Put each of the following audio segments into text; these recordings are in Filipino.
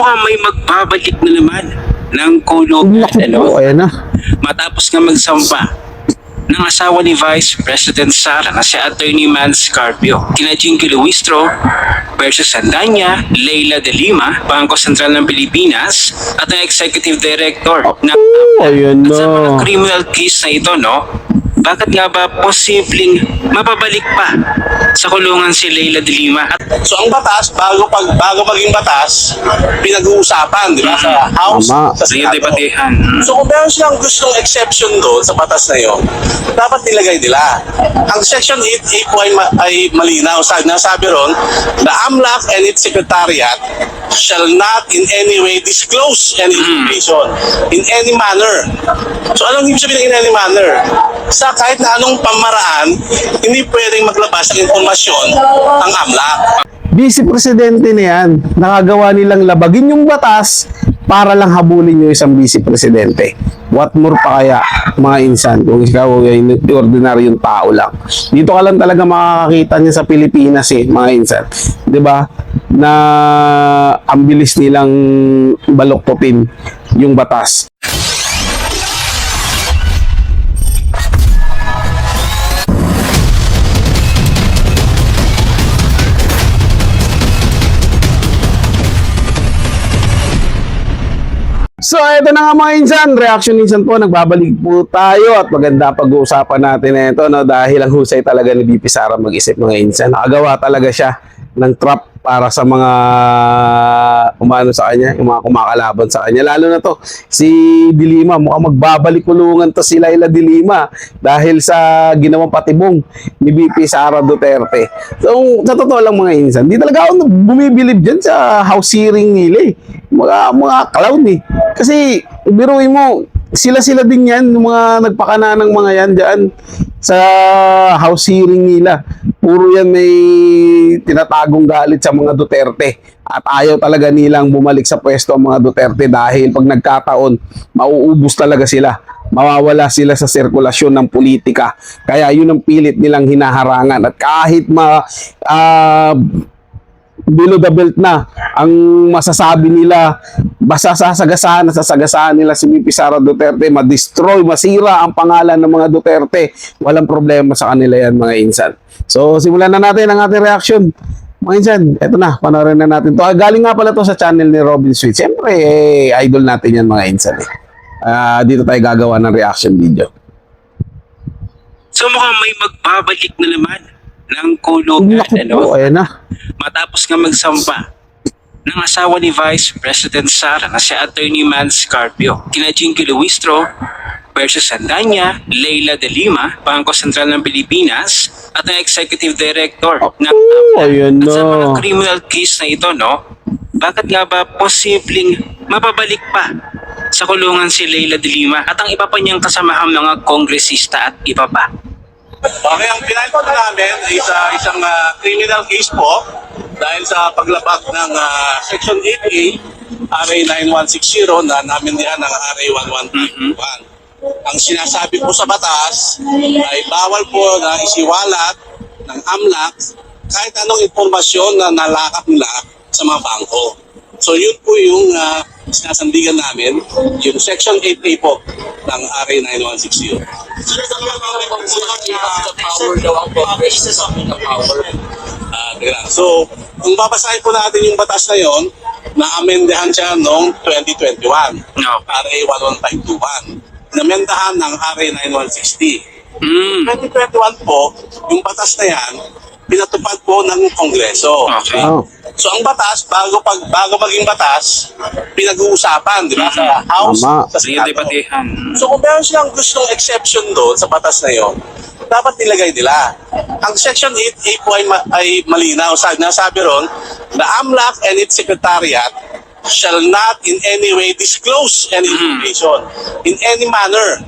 mukhang may magbabalik na naman ng kulungan, Ayan na. matapos nga magsampa ng asawa ni Vice President Sara na si Attorney Mans Carpio. Kina Jinky Luistro versus Sandanya, Leila de Lima, Bangko Sentral ng Pilipinas at ang Executive Director na Ayan at sa mga na. criminal case na ito, no? Bakit nga ba posibleng mapabalik pa sa kulungan si Leila de Lima? At So ang batas, bago maging batas, pinag-uusapan, di ba? Sa House, Tama. sa Senado. debatehan. So kung meron silang gustong exception doon sa batas na yun, dapat nilagay nila. Ang Section 8A po ay malinaw. Nasabi ron, the AMLAC and its secretariat shall not in any way disclose any information in any manner. So anong ibig sabihin ng in any manner? Sa kahit na anong pamaraan, hindi pwedeng maglabas ng informasyon ang AMLAC. Vice Presidente na yan. Nakagawa nilang labagin yung batas para lang habulin yung isang Vice Presidente. What more pa kaya, mga insan, kung ikaw ay ordinaryong tao lang. Dito ka lang talaga makakakita niya sa Pilipinas mga insan. 'Di ba? Na ang bilis nilang baloktotin yung batas. So, ito na nga mga insan, reaction insan po, nagbabalik po tayo at maganda pag-uusapan natin na ito, no, dahil ang husay talaga ni VP Sara mag-isip mga insan. Nakagawa talaga siya ng trap para sa mga umano sa kanya, yung mga kumakalaban sa kanya. Lalo na to, si De Lima, mukhang magbabalik kulungan to si Leila de Lima dahil sa ginawang patibong ni VP Sara Duterte. So, sa totoo lang mga insan, di talaga ako bumibilib dyan sa house hearing nila mga clown Kasi, biruin mo, sila-sila din yan, yung mga nagpakana ng mga yan dyan sa house hearing nila. Puro yan may tinatagong galit sa mga Duterte. At ayaw talaga nilang bumalik sa pwesto ang mga Duterte dahil pag nagkataon, mauubos talaga sila. Mawawala sila sa sirkulasyon ng politika. Kaya yun ang pilit nilang hinaharangan. At kahit below the belt na ang masasabi nila, basta sasagasaan nila si VP Sara Duterte, ma-destroy, masira ang pangalan ng mga Duterte, walang problema sa kanila yan mga insan. So simulan na natin ang ating reaction mga insan. Eto na, panoorin na natin to. Galing nga pala to sa channel ni Robin Sweet. Siyempre idol natin yan mga insan dito tayo gagawa ng reaction video. so mukhang may magbabalik na naman ng kulungan, Ayan na. matapos nga magsampa ng asawa ni Vice President Sara na si Attorney Mans Carpio. Kina Jinky Luistro versus Sandanya, Leila de Lima, Bangko Sentral ng Pilipinas at ang Executive Director na Ayan at sa mga na. criminal case na ito, no? Bakit nga ba posibleng mapabalik pa sa kulungan si Leila de Lima at ang iba pa niyang kasamahang mga kongresista at iba pa? Okay, ang pinahito namin ay isang criminal case po dahil sa paglabag ng Section 8A, RA 9160 na namin diyan ng RA 11521. Ang sinasabi po sa batas ay bawal po na isiwalat ng AMLAC kahit anong informasyon na nalakap nila sa mga bangko. So yun po yung sinasandigan namin, yung Section 8A po ng RA 9160. So, kung babasahin po natin yung batas na yon, na-amendahan siya noong 2021, No. RA 11521. Namendahan ng RA 9160. 2021 po, yung batas na yan, pinatupad po ng Kongreso. Okay. So ang batas, bago maging batas, pinag-uusapan, di ba? Sa House, Tama. sa Senado. debatehan. So kung meron silang gustong exception doon sa batas na yon, dapat nilagay nila. Ang Section 8A po ay malinaw. Nasabi ron, the AMLAC and its secretariat shall not in any way disclose any information in any manner.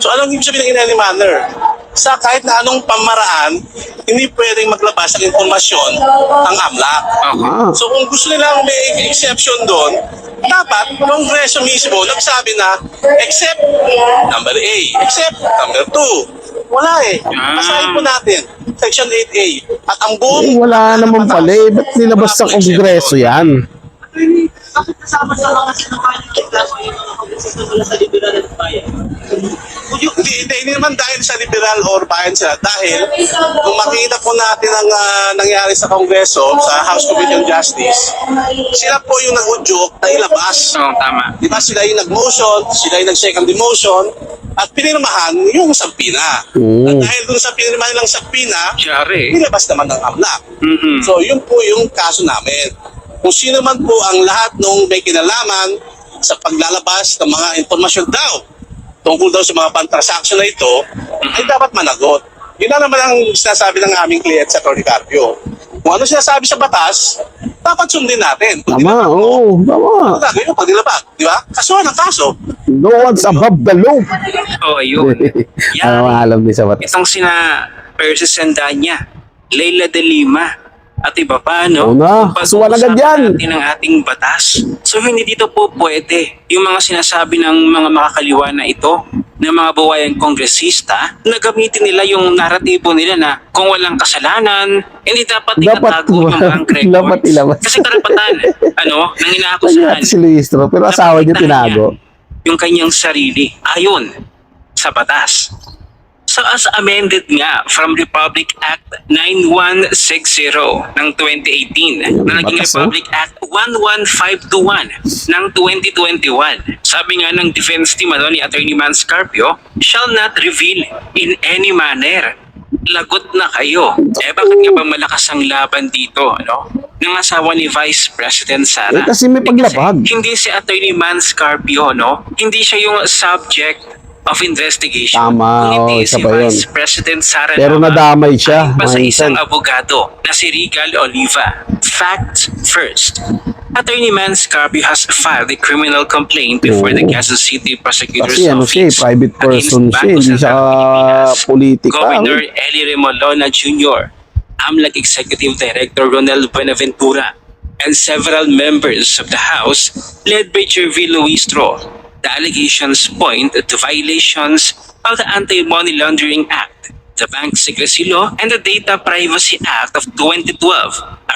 So anong ibig sabihin ng in any manner? Sa kahit na anong pamaraan, hindi pwedeng maglabas ng informasyon ang AMLAC. So kung gusto nilang may exception doon, dapat Kongreso mismo nagsabi na except number A, except number 2. Wala Basahin po natin. Section 8A. At ang buong... Wala naman pala ba't nilabas sa Kongreso yan? Bakit kasama sa mga sinamahan yung reklamo yung mga kongresista mula sa liberal at bayan? Hindi naman dahil sa liberal or bayan sila. Dahil kung makita po natin ang nangyari sa Kongreso, sa House Committee on Justice, sila po yung nag-udyok na ilabas. Oo, tama. Di ba sila yung nag-motion, sila yung nag-second demotion, at pinirmahan yung sampina. At dahil dun sa pinirmahan ng sampina, Siyari. nilabas naman ng AMLAC. Mhm. So yun po yung kaso namin. Kung sino man po ang lahat nung may kinalaman sa paglalabas ng mga informasyon daw tungkol daw sa mga pan-transaction na ito, ay dapat managot. Yun na naman ang sinasabi ng aming kliyente sa Atty. Carpio. Kung ano sinasabi sa batas, dapat sundin natin. Kung Tama, oo, tama. ano gagawin mo pag nilabag? Di ba? Kasuhan ang kaso. No one's above the law. Oo, ayun. Ano ang alam din sa batas? Itong sina Percy Sandanya, Leila de Lima, at iba pa, no? Oo na, kasuhan agad yan. Natin ang ating batas. So, hindi dito po pwede yung mga sinasabi ng mga makakaliwa na ito, ng mga buwayang kongresista, na gamitin nila yung naratibo nila na kung walang kasalanan, hindi dapat itatago yung bank records. dapat ilabas. Kasi karapatan, nang Kanya inaakusahan, si Luistro, pero asawa niya tinago. yung kanyang sarili ayon sa batas. So as amended nga from Republic Act 9160 ng 2018 na naging batas, Republic Act 11521 ng 2021. Sabi nga ng defense team ni Attorney Mans Carpio, shall not reveal in any manner. Lagot na kayo. Bakit nga ba malakas ang laban dito, ng asawa ni Vice President Sara? Kasi may paglabag. Hindi si Attorney Mans Carpio, hindi siya yung subject of investigation. Tama, Kundi isa si pa yun. Vice President Sara Pero lamang nadamay siya, ayon pa sa mga isang insan. abogado na si Regal Oliva. Fact first. Attorney Mans Carpio has filed a criminal complaint before the Oo. Quezon City Prosecutor's Kasi siya, Office private person against siya, Bangko hindi siya Sentral Pilipinas, politika. Governor Eli Remolona Jr., AMLAC Executive Director Ronel Buenaventura, and several members of the House led by Jervil Luistro. The allegations point to violations of the Anti-Money Laundering Act, the Bank Secrecy Law, and the Data Privacy Act of 2012,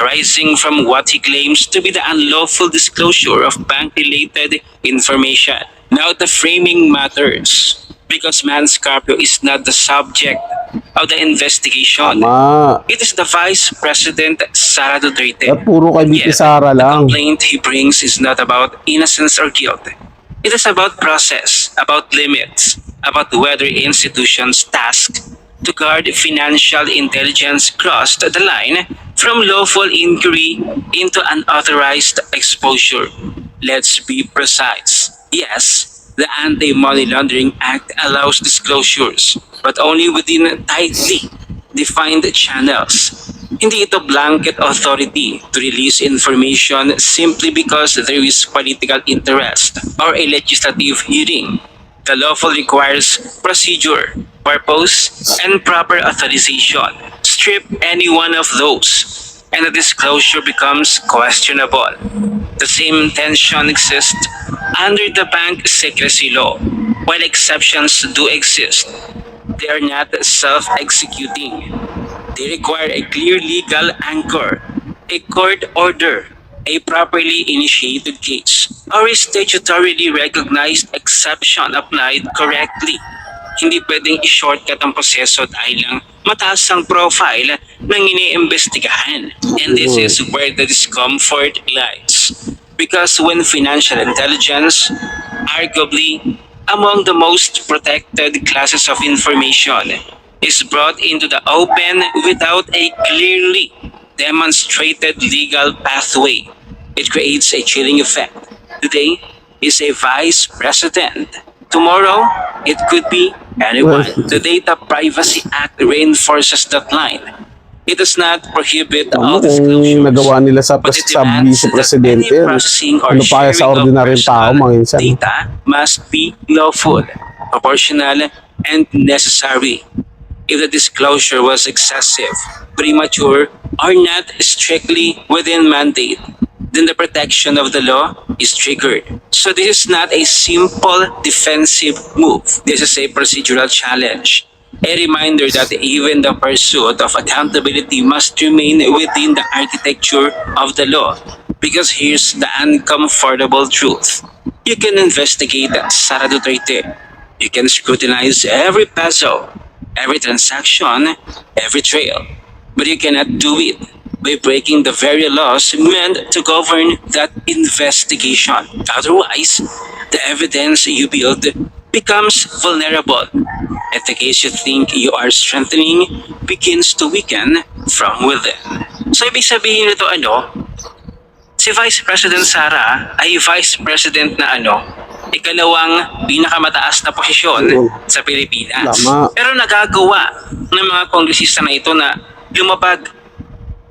arising from what he claims to be the unlawful disclosure of bank-related information. Now the framing matters because Mans Carpio is not the subject of the investigation. Ma, It is the Vice President Sara Duterte. at puro kay BP Sara The lang. complaint he brings is not about innocence or guilt. It is about process, about limits, about whether institutions tasked to guard financial intelligence crossed the line from lawful inquiry into unauthorized exposure. Let's be precise. Yes, the Anti-Money Laundering Act allows disclosures, but only within tightly defined channels. Hindi ito blanket authority to release information simply because there is political interest or a legislative hearing. The lawful requires procedure, purpose, and proper authorization. Strip any one of those, and the disclosure becomes questionable. The same tension exists under the bank secrecy law. While exceptions do exist, they are not self-executing. They require a clear legal anchor, a court order, a properly initiated case, or a statutorily recognized exception applied correctly. Hindi pwedeng i-shortcut ang proseso dahil lang mataas ang profile ng iniimbestigahan. And this is where the discomfort lies. Because when financial intelligence, arguably among the most protected classes of information, is brought into the open without a clearly demonstrated legal pathway, it creates a chilling effect. Today is a vice president. Tomorrow, it could be anyone. The Data Privacy Act reinforces that line. It does not prohibit all Ano kung disclosures, nagawa nila sa but it sa demands vice that presidente, any processing or ano pa sa sharing of ordinaryong tao, personal mga insan. data must be lawful, proportional, and necessary. If the disclosure was excessive, premature, or not strictly within mandate, then the protection of the law is triggered. So this is not a simple defensive move. This is a procedural challenge. A reminder that even the pursuit of accountability must remain within the architecture of the law. Because here's the uncomfortable truth. You can investigate Sara Duterte. You can scrutinize every peso, every transaction, every trail. But you cannot do it by breaking the very laws meant to govern that investigation. Otherwise, the evidence you build becomes vulnerable, and the case you think you are strengthening begins to weaken from within. So ibig sabihin nito si Vice President Sara ay Vice President na ikalawang pinakamataas na posisyon sa Pilipinas. Tama. Pero nagagawa ng mga kongresista na ito na lumabag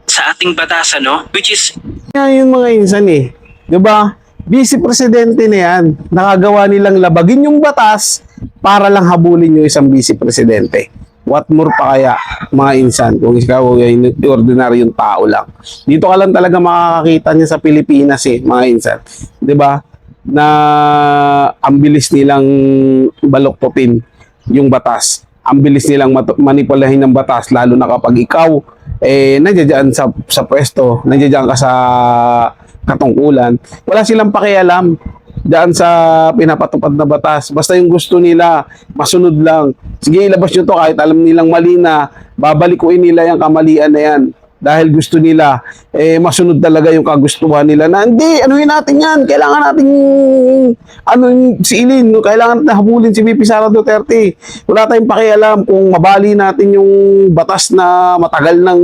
sa ating batas, which is Yan yung mga insan eh. 'Di ba? Vice Presidente na yan. Nakagawa nilang labagin yung batas para lang habulin yung isang Vice Presidente. What more pa kaya, mga insan, kung ikaw ay ordinaryong tao lang. Dito ka lang talaga makakakita niya sa Pilipinas mga insan. 'Di ba? Na ang bilis nilang baloktotin yung batas. Ang bilis nilang manipulahin ng batas, lalo na kapag ikaw nandiyan sa pwesto, nandiyan ka sa katungkulan, wala silang pakialam diyan sa pinapatupad na batas. Basta yung gusto nila, masunod lang. Sige, ilabas nyo to kahit alam nilang mali na, babalikuin nila yung kamalian na yan. Dahil gusto nila, masunod talaga yung kagustuhan nila na, hindi, anuhin natin yan. Kailangan natin, siilin. Kailangan natin habulin si VP Sara Duterte. Wala tayong pakialam kung mabali natin yung batas na matagal nang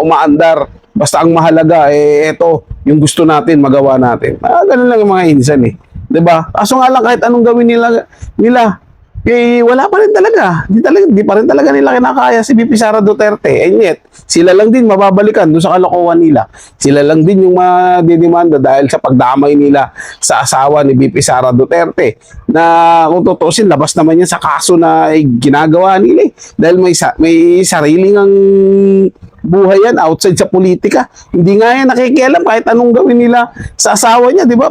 umaandar. Basta ang mahalaga, ito, yung gusto natin, magawa natin. Ganun lang yung mga insan 'Di ba? Kaso nga lang kahit anong gawin nila wala pa rin talaga. Di pa rin talaga nila kinakaya si VP Sara Duterte. And yet, sila lang din mababalikan doon sa kalokohan nila. Sila lang din yung madidemanda dahil sa pagdamay nila sa asawa ni VP Sara Duterte. Na kung tutusin, labas naman yan sa kaso na ginagawa nila Dahil may sariling ang buhay yan outside sa politika. Hindi nga yan nakikialam kahit anong gawin nila sa asawa niya, di ba?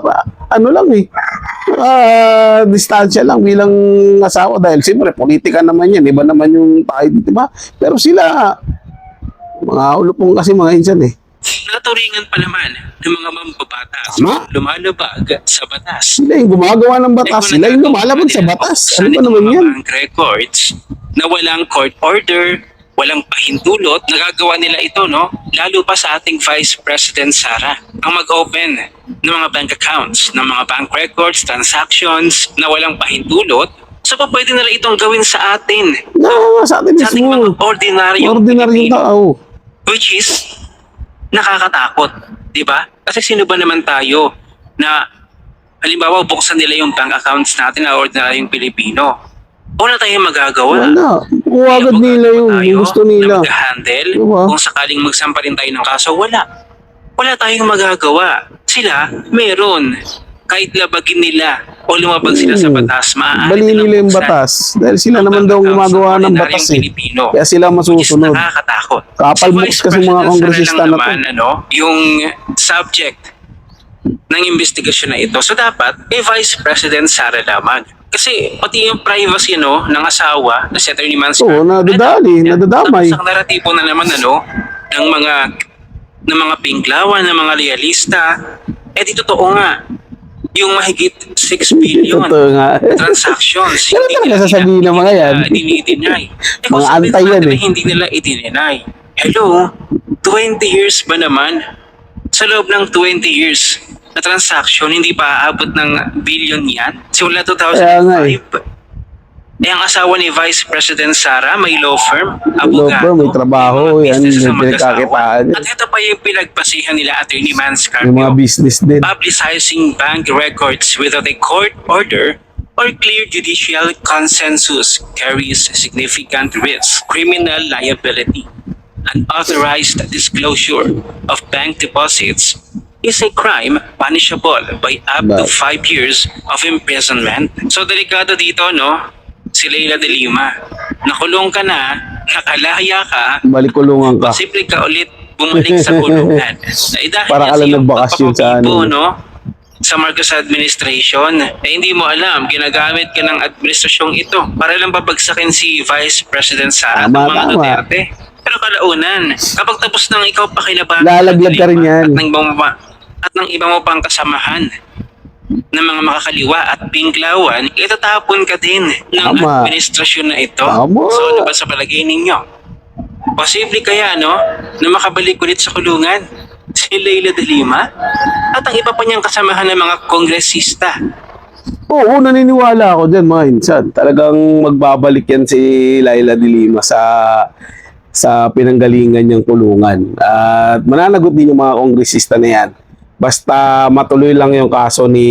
Distansya lang bilang asawa dahil siyempre politika naman yan, iba naman yung tayo, di ba? Pero sila mga ulupong kasi mga insan naturingan pa naman ng mga mambabatas lumalabag sa batas. Sila yung gumagawa ng batas, sila yung lumalabag sa batas. Ano ba naman yan? Bank records na walang court order, walang pahintulot, nagagawa nila ito, lalo pa sa ating Vice President Sara, ang mag-open ng mga bank accounts, ng mga bank records, transactions na walang pahintulot. So, pwede nila itong gawin sa atin. Sa atin Sa ating mga mismo. ordinaryong Ordinaryong Pilipino. tao. Which is, nakakatakot. Di ba? Kasi sino ba naman tayo na, halimbawa, buksan nila yung bank accounts natin na ordinaryong Pilipino. Wala tayong magagawa. Wala. Huwagad nila yung gusto nila. Na mag-handle. Diba? Kung sakaling magsampa rin tayo ng kaso, wala. Wala tayong magagawa. Sila, meron. Kahit labagin nila o lumabag sila sa batas, maaari Bali nilang nila yung buksan batas. Dahil sila ang naman bank daw accounts gumagawa ng ng ordinaryong batas Pilipino. Kaya sila Which is masusunod. nakakatakot. Kapal Si books Vice kasi mga President kongresista Sara lang na to. naman, yung subject ng investigasyon na ito. So dapat, Vice President Sara lamang. Kasi pati yung privacy ng asawa na si Atty. Mans Oo, nadadali, nadadamay. Sa naratibo na naman ng mga pinglawan, ng mga realista. Di totoo nga. Yung mahigit 6 billion Totoo nga. transactions. Kailan talaga sasabihin ng mga yan? Dinideny. Mga Kung sabihin antay yan natin na hindi nila i-deny. Hello, 20 years ba naman? Sa loob ng 20 years na transaction, hindi pa aabot ng billion yan? Simula Kaya nga 2005. Ang asawa ni Vice President Sara, may law firm, Law abogado, firm, may trabaho, mga yan, businesses may ang mag-asawa. pinagkakitaan. At ito pa yung pinagpasihan nila Atty. Mans Yung mga Carpio. business din. Publicizing bank records without a court order or clear judicial consensus carries significant risk, criminal liability. Unauthorized disclosure of bank deposits is a crime punishable by up to 5 years of imprisonment. So delikado dito, si Leila de Lima. Nakulong ka na, nakalaya ka, Balikulungan ka. posible ka ulit bumalik sa kulungan. Dahil Para ka lang kasi yung nagbakasyon sa pagpapabibo, sa Marcos administration, hindi mo alam, ginagamit ka ng administrasyong ito para lang babagsakin si Vice President Sara at Tama, mga tama. Duterte. Pero kalaunan, kapag tapos nang ikaw pakilaban, Lalaglag ka rin yan. At ng iba mo pang kasamahan ng mga makakaliwa at binglawan, itatapon ka din ng Tama. administrasyon na ito. Tama. So ano ba sa palagay ninyo? Posible kaya na makabalik ulit sa kulungan si Leila de Lima at ang iba pa niyang kasamahan ng mga kongresista? Oo, naniniwala ako dyan mga insan. Talagang magbabalik yan si Laila de Lima sa pinanggalingan niyang kulungan. At mananagot din yung mga kongresista na yan. Basta matuloy lang yung kaso ni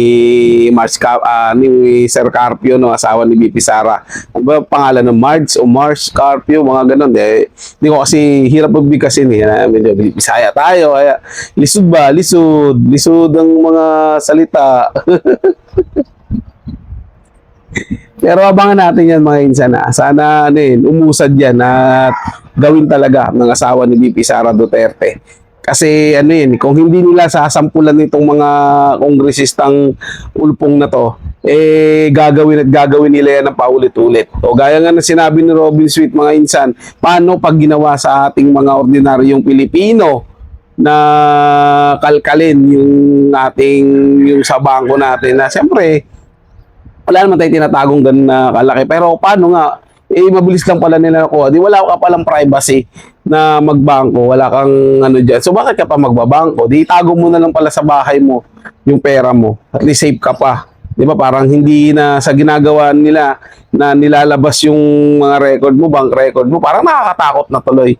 ni Sir Carpio, no, asawa ni BP Sara. Ano ba ang pangalan ng Mars Carpio, mga ganun. Hindi ko kasi hirap magbigkasin medyo Bisaya tayo. Kaya lisod ba? Lisod ang mga salita. Pero abangan natin yan mga insan. Sana umusad yan at gawin talaga ng asawa ni BP Sara Duterte. Kasi kung hindi nila sasampulan nitong mga kongresistang ulpong na to, gagawin nila yan ng paulit-ulit. O gaya nga na sinabi ni Robin Sweet mga insan, paano pag ginawa sa ating mga ordinaryong Pilipino na kalkalin yung sa bangko natin na siyempre wala naman tayo tinatagong ganun na kalaki. Pero paano nga, mabilis lang pala nila nakuha. Di wala ka palang privacy na magbangko. Wala kang dyan. So bakit ka pa magbabangko? Di itago mo na lang pala sa bahay mo yung pera mo. At least safe ka pa. Di ba? Parang hindi na sa ginagawa nila na nilalabas yung mga record mo, bank record mo. Parang nakakatakot na tuloy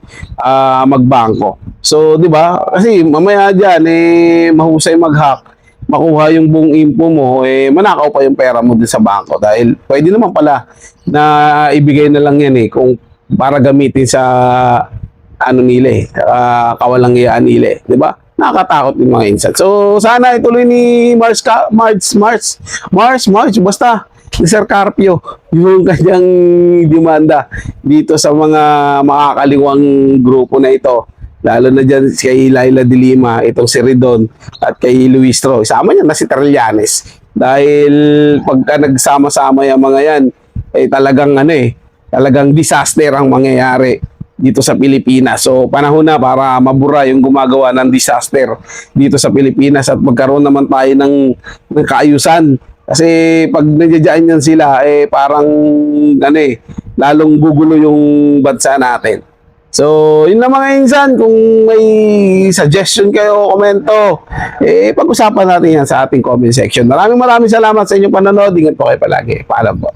magbangko. So, di ba? Kasi mamaya dyan, mahusay mag-hack. Makuha yung buong info mo, manakaw pa yung pera mo din sa bangko. Dahil pwede naman pala na ibigay na lang yan kung para gamitin sa kawalangyaan nila, di ba? Nakakatakot yung mga insight. So sana ituloy ni basta ni Sir Carpio yung kanyang demanda dito sa mga makakaliwang grupo na ito. Lalo na dyan kay Laila de Lima, itong si Ridon, at kay Luistro. Isama niya na si Trillanes. Dahil pagka nagsama-sama yung mga yan, talagang disaster ang mangyayari dito sa Pilipinas. So panahon na para mabura yung gumagawa ng disaster dito sa Pilipinas at magkaroon naman tayo ng kaayusan. Kasi pag nandiyan yan sila, parang lalong gugulo yung bansa natin. So, yun lang mga insan. Kung may suggestion kayo o komento, pag-usapan natin yan sa ating comment section. Maraming salamat sa inyong panonood. Ingat po kayo palagi. Paalam po.